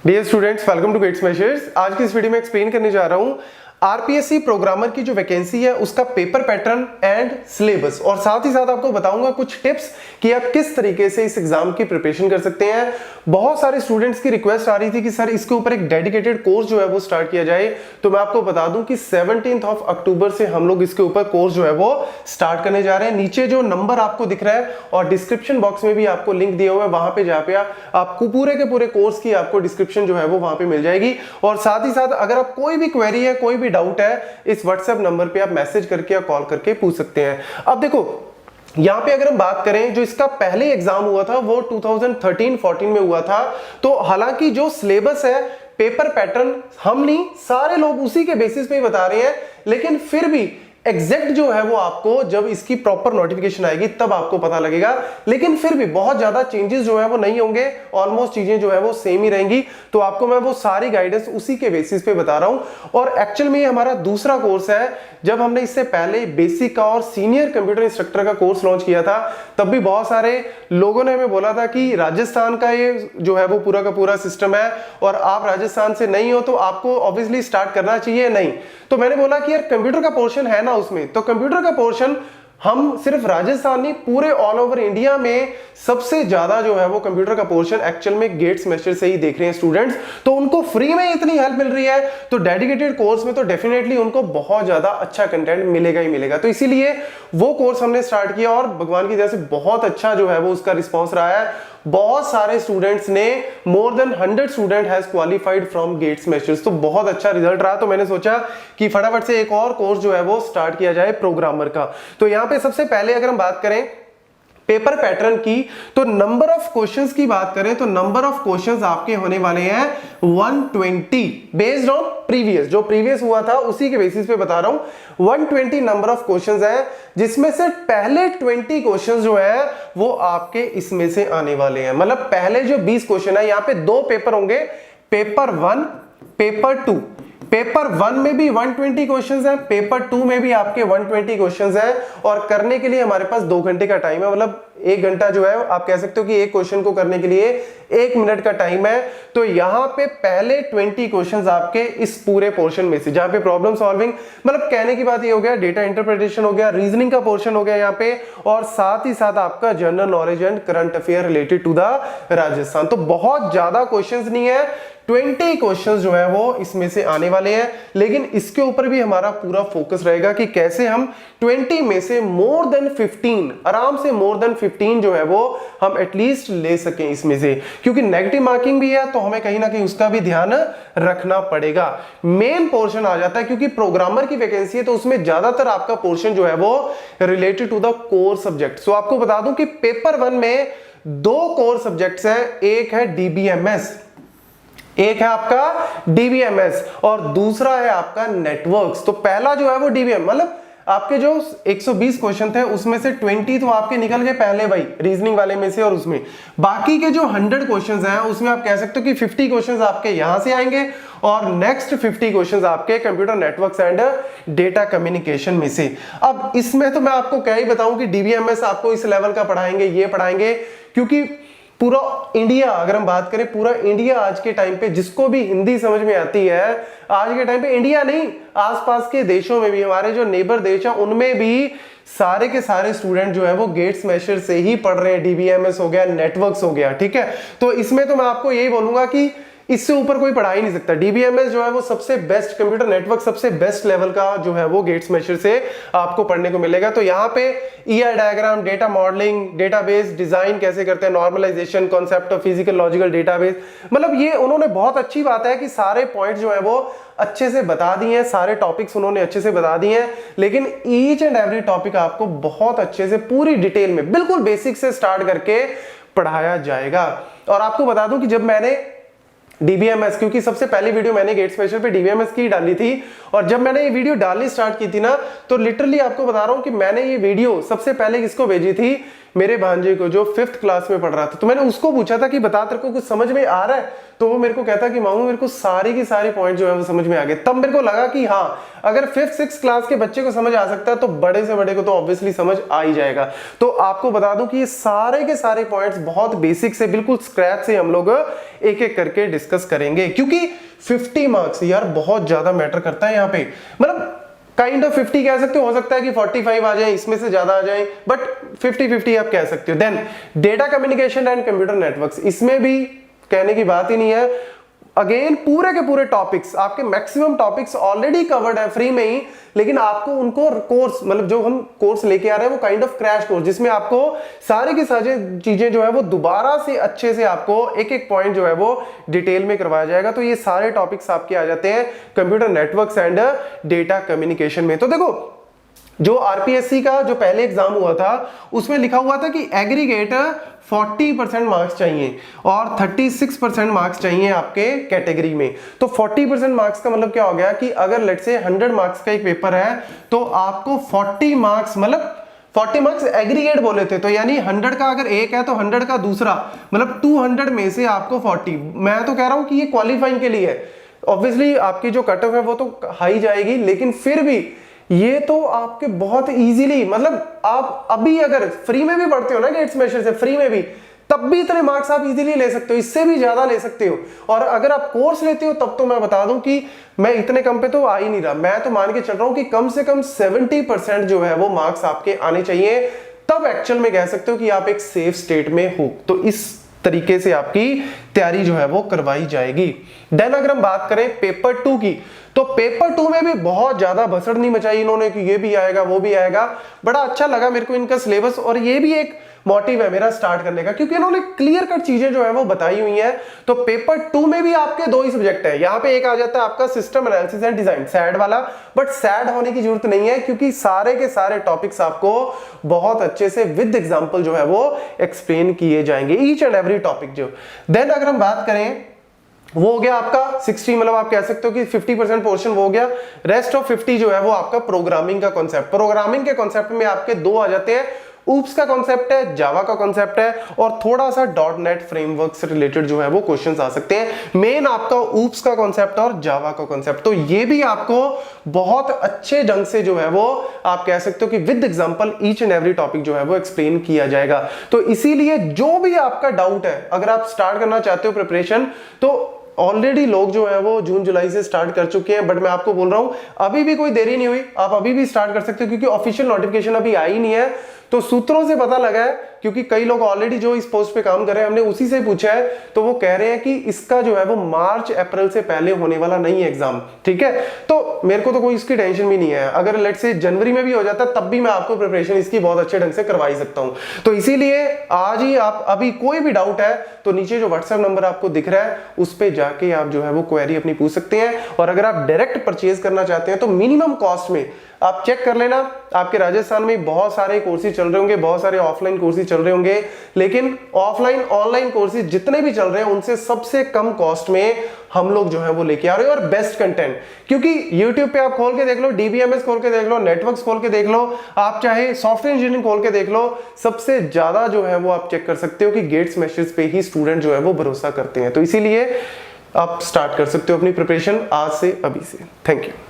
Dear students, welcome to Gate Smashers. आज की इस वीडियो में एक्सप्लेन करने जा रहा हूं आरपीएससी प्रोग्रामर की जो वैकेंसी है उसका पेपर पैटर्न एंड सिलेबस, और साथ ही साथ आपको बताऊंगा कुछ टिप्स कि आप किस तरीके से इस एग्जाम की प्रिपरेशन कर सकते हैं। बहुत सारे स्टूडेंट्स की रिक्वेस्ट आ रही थी कि सर इसके ऊपर एक डेडिकेटेड कोर्स जो है वो स्टार्ट किया जाए, तो मैं आपको बता दूं कि 17 अक्टूबर से हम लोग इसके ऊपर कोर्स जो है वो स्टार्ट करने जा रहे हैं। नीचे जो नंबर आपको दिख रहा है और डिस्क्रिप्शन बॉक्स में भी आपको लिंक दिया हुआ है, वहां पे जाके आपको पूरे के पूरे कोर्स की आपको डिस्क्रिप्शन जो है वो वहां पे मिल जाएगी। और साथ ही साथ अगर आप कोई भी क्वेरी है, कोई भी डाउट है, इस व्हाट्सएप नंबर पे आप मैसेज करके या कॉल करके पूछ सकते हैं। अब देखो यहां पे अगर हम बात करें, जो इसका पहले एग्जाम हुआ था वो 2013-14 में हुआ था। तो हालांकि जो सिलेबस है, पेपर पैटर्न, हम नहीं सारे लोग उसी के बेसिस पे ही बता रहे हैं, लेकिन फिर भी एग्जैक्ट जो है वो आपको जब इसकी प्रॉपर नोटिफिकेशन आएगी तब आपको पता लगेगा। लेकिन फिर भी बहुत ज्यादा चेंजेस जो है वो नहीं होंगे, ऑलमोस्ट चीजें जो है वो सेम ही रहेंगी। तो आपको मैं वो सारी गाइडेंस उसी के बेसिस पे बता रहा हूं। और एक्चुअल में ये हमारा दूसरा कोर्स है। जब हमने इससे पहले बेसिक का और सीनियर कंप्यूटर इंस्ट्रक्टर का कोर्स लॉन्च किया था, तब भी बहुत सारे लोगों ने हमें बोला था कि राजस्थान का ये जो है वो पूरा का पूरा सिस्टम है और आप राजस्थान से नहीं हो तो आपको ऑब्वियसली स्टार्ट करना चाहिए। नहीं, तो मैंने बोला कि यार कंप्यूटर का पोर्शन है ना उसमें, तो कंप्यूटर का पोर्शन हम सिर्फ राजस्थान नहीं, पूरे ऑल ओवर इंडिया में सबसे ज्यादा जो है वो कंप्यूटर का पोर्शन एक्चुअल में गेट्स मेशर से ही देख रहे हैं स्टूडेंट्स। तो उनको फ्री में इतनी हेल्प मिल रही है, तो डेडिकेटेड कोर्स में तो डेफिनेटली उनको बहुत ज्यादा अच्छा कंटेंट मिलेगा ही मिलेगा। तो इसीलिए वो कोर्स हमने स्टार्ट किया और भगवान की दया से बहुत अच्छा जो है वो उसका रिस्पॉन्स रहा है। बहुत सारे स्टूडेंट्स ने, more than 100 student has qualified from Gate Smashers. तो बहुत अच्छा रिजल्ट रहा। तो मैंने सोचा कि फटाफट से एक और कोर्स जो है वो स्टार्ट किया जाए प्रोग्रामर का। तो यहां पे सबसे पहले अगर हम बात करें पेपर पैटर्न की, तो नंबर ऑफ क्वेश्चंस की बात करें तो नंबर ऑफ क्वेश्चंस आपके होने वाले हैं 120 बेस्ड ऑन प्रीवियस। जो प्रीवियस हुआ था उसी के बेसिस पे बता रहा हूं। 120 नंबर ऑफ क्वेश्चंस है, जिसमें से पहले 20 क्वेश्चंस जो है वो आपके इसमें से आने वाले हैं। मतलब पहले जो 20 क्वेश्चन है, यहां पे दो पेपर होंगे, पेपर 1, पेपर 2। पेपर 1 में भी 120 क्वेश्चंस हैं, पेपर 2 में भी आपके 120 क्वेश्चंस हैं। और करने के लिए हमारे पास 2 घंटे का टाइम है। मतलब 1 घंटा जो है आप कह सकते हो कि एक क्वेश्चन को करने के लिए 1 मिनट का टाइम है। तो यहां पे पहले 20 क्वेश्चंस आपके इस पूरे पोर्शन में से, जहां पे प्रॉब्लम सॉल्विंग, मतलब कहने की बात ये हो गया, डेटा इंटरप्रिटेशन हो गया, रीजनिंग का पोर्शन हो गया यहाँ पे, और साथ ही साथ आपका general knowledge and current affair related to the Rajasthan. तो बहुत ज्यादा क्वेश्चंस नहीं है, 20 क्वेश्चंस जो है वो इसमें से आने वाले हैं। लेकिन इसके ऊपर भी हमारा पूरा फोकस रहेगा कि कैसे हम 20 में से मोर देन 15, आराम से मोर देन 15 जो है वो हम एटलीस्ट ले सकें इसमें से, क्योंकि नेगेटिव मार्किंग भी है तो हमें कहीं ना कहीं उसका भी ध्यान रखना पड़ेगा। मेन पोर्शन आ जाता है क्योंकि प्रोग्रामर की वैकेंसी है, तो उसमें ज्यादातर आपका पोर्शन जो है वो related to the core subject. So आपको बता दूं कि पेपर 1 में 2 कोर सब्जेक्ट्स हैं, एक है डीबीएमएस, एक है आपका डीबीएमएस और दूसरा है आपका नेटवर्क्स। तो पहला जो है वो डीबीएम, मतलब आपके जो 120 क्वेश्चन थे उसमें से 20 तो आपके निकल गए पहले भाई रीजनिंग वाले में से, और उसमें बाकी के जो 100 क्वेश्चंस हैं उसमें आप कह सकते हो कि 50 क्वेश्चंस आपके यहां से आएंगे और नेक्स्ट 50 क्वेश्चंस आपके computer networks and data communication में से। अब इसमें तो मैं आपको क्या ही बताऊं कि डीबीएमएस आपको इस लेवल का पढ़ाएंगे, ये पढ़ाएंगे, क्योंकि पूरा इंडिया, अगर हम बात करें पूरा इंडिया आज के टाइम पे जिसको भी हिंदी समझ में आती है, आज के टाइम पे इंडिया नहीं आसपास के देशों में भी, हमारे जो नेबर देश है उनमें भी सारे के सारे स्टूडेंट जो है वो गेट्स मेशर से ही पढ़ रहे हैं। डीबीएमएस हो गया, नेटवर्क्स हो गया, ठीक है। तो इसमें तो मैं आपको यही बोलूंगा कि इससे ऊपर कोई पढ़ा ही नहीं सकता। डीबीएमएस जो है वो सबसे बेस्ट, कंप्यूटर नेटवर्क सबसे बेस्ट लेवल का जो है वो गेट्स मेशर से आपको पढ़ने को मिलेगा। तो यहाँ पे ER diagram, data modelling, database design कैसे करते हैं, normalisation, concept of physical logical database, मतलब ये उन्होंने बहुत अच्छी बात है कि सारे पॉइंट जो है वो अच्छे से बता दिए हैं, सारे टॉपिक्स उन्होंने अच्छे से बता दिए हैं। लेकिन ईच एंड एवरी टॉपिक आपको बहुत अच्छे से पूरी डिटेल में बिल्कुल बेसिक से स्टार्ट करके पढ़ाया जाएगा। और आपको बता दूं कि जब मैंने डीबीएमएस, क्योंकि सबसे पहली वीडियो मैंने गेट्स मेशर पे डीबीएमएस की डाली थी, और जब मैंने ये वीडियो डालनी स्टार्ट की थी ना, तो लिटरली आपको बता रहा हूं कि मैंने ये वीडियो सबसे पहले किसको भेजी थी, मेरे भांजे को जो 5th क्लास में पढ़ रहा था। तो मैंने उसको पूछा था कि बता तेरे को कुछ समझ में आ रहा है, तो वो मेरे को कहता कि मामू मेरे को सारी की सारी पॉइंट जो है वो समझ में आ गए। तब मेरे को लगा कि हाँ, अगर 5th-6th क्लास के बच्चे को समझ आ सकता है तो बड़े से बड़े को तो ऑब्वियसली समझ आ ही जाएगा। तो आपको बता दूं कि ये सारे के सारे पॉइंट्स बहुत बेसिक से बिल्कुल स्क्रैच से हम लोग एक एक करके डिस्कस करेंगे, क्योंकि 50 मार्क्स यार बहुत ज्यादा मैटर करता है यहाँ पे। मतलब काइंड ऑफ 50 कह सकते हो सकता है कि 45 आ जाए, इसमें से ज्यादा आ जाए, बट 50-50 आप कह सकते हो। Then data communication and computer networks, इसमें भी कहने की बात ही नहीं है। अगेन पूरे के पूरे टॉपिक्स, आपके मैक्सिमम टॉपिक्स ऑलरेडी कवर्ड है फ्री में ही, लेकिन आपको उनको कोर्स, मतलब जो हम कोर्स लेके आ रहे हैं वो काइंड ऑफ क्रैश कोर्स, जिसमें आपको सारे की सारी चीजें जो है वो दोबारा से अच्छे से आपको एक एक पॉइंट जो है वो डिटेल में करवाया जाएगा। तो ये सारे टॉपिक्स आपके आ जाते हैं computer networks and data communication में। तो देखो, जो आरपीएससी का जो पहले एग्जाम हुआ था उसमें लिखा हुआ था कि एग्रीगेट 40% मार्क्स चाहिए और 36% मार्क्स चाहिए आपके कैटेगरी में। तो 40% मार्क्स का मतलब क्या हो गया कि अगर लेट्स से 100 मार्क्स का एक पेपर है तो आपको 40 मार्क्स, मतलब 40 मार्क्स एग्रीगेट बोले थे, तो यानी 100 का अगर एक है तो 100 का दूसरा, मतलब 200 में से आपको 40। मैं तो कह रहा हूं कि ये क्वालिफाइंग के लिए है। ऑब्वियसली आपकी जो कट ऑफ है वो तो हाई जाएगी, लेकिन फिर भी ये तो आपके बहुत इजीली, मतलब आप अभी अगर फ्री में भी पढ़ते हो ना गेट्स मेशर से, फ्री में भी, तब भी इतने मार्क्स आप इजीली ले सकते हो, इससे भी ज्यादा ले सकते हो। और अगर आप कोर्स लेते हो तब तो मैं बता दूं कि मैं इतने कम पे तो आ ही नहीं रहा, मैं तो मान के चल रहा हूं कि कम से कम 70% जो है वो मार्क्स आपके आने चाहिए, तब एक्चुअल में कह सकते हो कि आप एक सेफ स्टेट में हो। तो इस तरीके से आपकी तैयारी जो है वो करवाई जाएगी। देन अगर हम बात करें पेपर 2 की, तो पेपर 2 में भी बहुत ज्यादा भसड़ नहीं मचाई इन्होंने कि ये भी आएगा वो भी आएगा। बड़ा अच्छा लगा मेरे को इनका सिलेबस, और ये भी एक मोटिव है मेरा स्टार्ट करने का, क्योंकि इन्होंने क्लियर कट चीजें जो है वो बताई हुई हैं। तो पेपर 2 में भी आपके 2 ही सब्जेक्ट है। यहाँ पे एक आ जाता है आपका system analysis and design, sad वाला, बट सैड होने की जरूरत नहीं है, क्योंकि सारे के सारे टॉपिक्स आपको बहुत अच्छे से विद एग्जांपल जो है वो एक्सप्लेन किए जाएंगे, ईच एंड एवरी टॉपिक जो। देन अगर हम बात करें, वो हो गया आपका 60, मतलब आप कह सकते हो कि 50% पोर्शन वो हो गया। रेस्ट ऑफ 50 जो है वो आपका प्रोग्रामिंग का कॉन्सेप्ट। प्रोग्रामिंग के कॉन्सेप्ट में आपके 2 आ जाते हैं, ऊप्स का कॉन्सेप्ट है, जावा का कॉन्सेप्ट है, और थोड़ा सा .NET फ्रेमवर्क से रिलेटेड जो है वो क्वेश्चंस आ सकते हैं। मेन आपका ऊप्स का कॉन्सेप्ट और जावा का कॉन्सेप्ट, तो ये भी आपको बहुत अच्छे ढंग से जो है वो आप कह सकते हो कि with example each and every topic जो है वो एक्सप्लेन किया जाएगा। तो इसीलिए जो भी आपका डाउट है, अगर आप स्टार्ट करना चाहते हो प्रिपरेशन, तो ऑलरेडी लोग जो है वो जून जुलाई से स्टार्ट कर चुके हैं, बट मैं आपको बोल रहा हूं अभी भी कोई देरी नहीं हुई, आप अभी भी स्टार्ट कर सकते हो, क्योंकि ऑफिशियल नोटिफिकेशन अभी आई नहीं है। तो सूत्रों से पता लगा है, क्योंकि कई लोग ऑलरेडी जो इस पोस्ट पे काम कर रहे हैं, हमने उसी से पूछा है, तो वो कह रहे हैं कि इसका जो है वो मार्च अप्रैल से पहले होने वाला नहीं है एग्जाम, ठीक है। तो मेरे को तो कोई इसकी टेंशन भी नहीं है, अगर लेट्स से जनवरी में भी हो जाता तब भी मैं आपको प्रिपरेशन इसकी बहुत अच्छे ढंग से करवा ही सकता हूं। तो इसीलिए आज ही आप, अभी कोई भी डाउट है तो नीचे जो व्हाट्सएप नंबर आपको दिख रहा है उस पे जाके आप जो है वो क्वेरी अपनी पूछ सकते हैं। और अगर आप डायरेक्ट परचेज करना चाहते हैं तो मिनिमम कॉस्ट में आप चेक कर लेना, आपके राजस्थान में बहुत सारे कोर्सेज चल रहे होंगे, बहुत सारे ऑफलाइन कोर्सेज चल रहे होंगे, लेकिन ऑफलाइन ऑनलाइन कोर्सेज जितने भी चल रहे हैं उनसे सबसे कम कॉस्ट में हम लोग जो है वो लेके आ रहे हैं, और बेस्ट कंटेंट। क्योंकि YouTube पे आप खोल के देख लो, DBMS खोल के देख लो, नेटवर्क्स खोल के देख लो, आप चाहे सॉफ्टवेयर इंजीनियरिंग खोल के देख लो, सबसे ज्यादा जो है वो आप चेक कर सकते हो कि गेट्स मैसेज पे ही स्टूडेंट जो है वो भरोसा करते हैं। तो इसीलिए आप स्टार्ट कर सकते हो अपनी प्रिपरेशन आज से, अभी से। Thank you.